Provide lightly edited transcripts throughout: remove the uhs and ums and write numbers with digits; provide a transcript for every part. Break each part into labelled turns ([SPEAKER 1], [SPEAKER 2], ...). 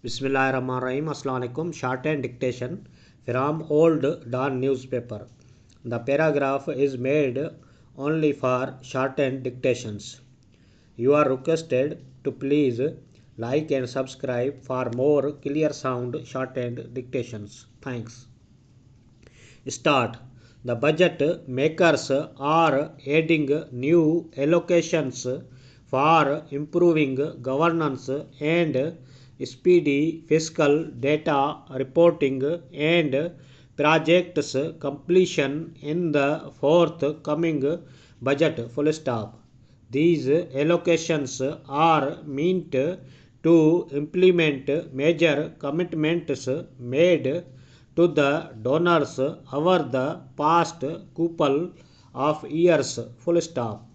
[SPEAKER 1] Bismillahirrahmanirrahim. Assalamu alaikum. Shorthand dictation from old Dawn newspaper. The paragraph is made only for shorthand dictations. You are requested to please like and subscribe for more clear sound shorthand dictations. Thanks. Start. The budget makers are adding new allocations for improving governance and speedy fiscal data reporting and projects completion in the forthcoming budget. Full stop. These allocations are meant to implement major commitments made to the donors over the past couple of years. Full stop.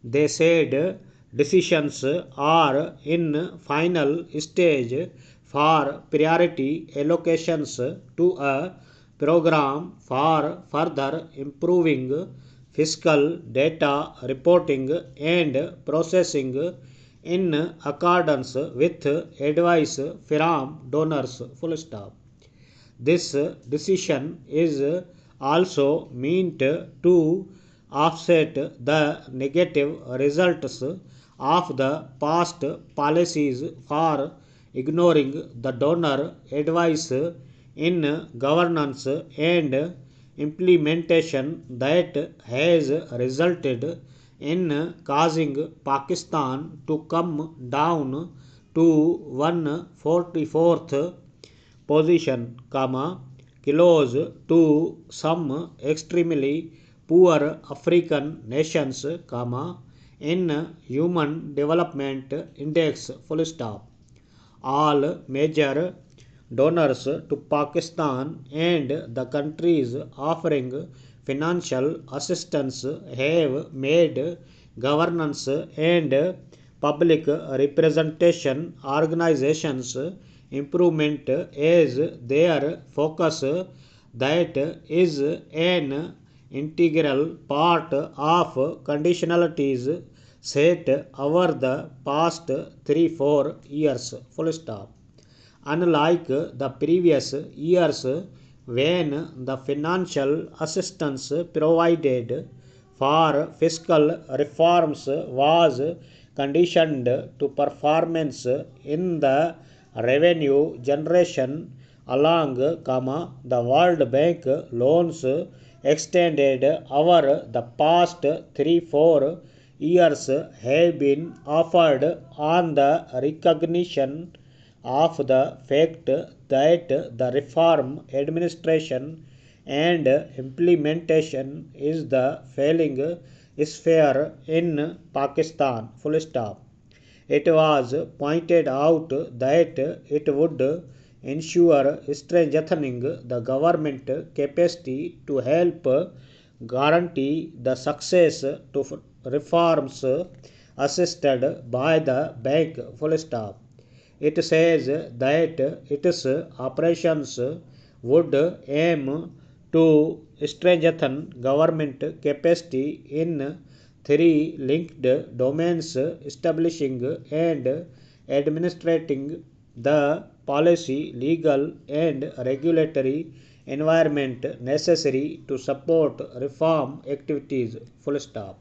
[SPEAKER 1] They said decisions are in final stage for priority allocations to a program for further improving fiscal data reporting and processing in accordance with advice from donors. Full stop. This decision is also meant to offset the negative results of the past policies for ignoring the donor advice in governance and implementation that has resulted in causing Pakistan to come down to 144th position, close to some extremely poor African nations, in Human Development Index. Full stop. All major donors to Pakistan and the countries offering financial assistance have made governance and public representation organizations improvement as their focus. That is an integral part of conditionalities set over the past 3-4 years. Full stop. Unlike the previous years when the financial assistance provided for fiscal reforms was conditioned to performance in the revenue generation along, the World Bank loans extended over the past 3-4 years have been offered on the recognition of the fact that the reform administration and implementation is the failing sphere in Pakistan. Full stop. It was pointed out that it would ensure strengthening the government capacity to help guarantee the success to reforms assisted by the bank. Full stop. It says that its operations would aim to strengthen government capacity in three linked domains: establishing and administrating the policy, legal and regulatory environment necessary to support reform activities. Full stop.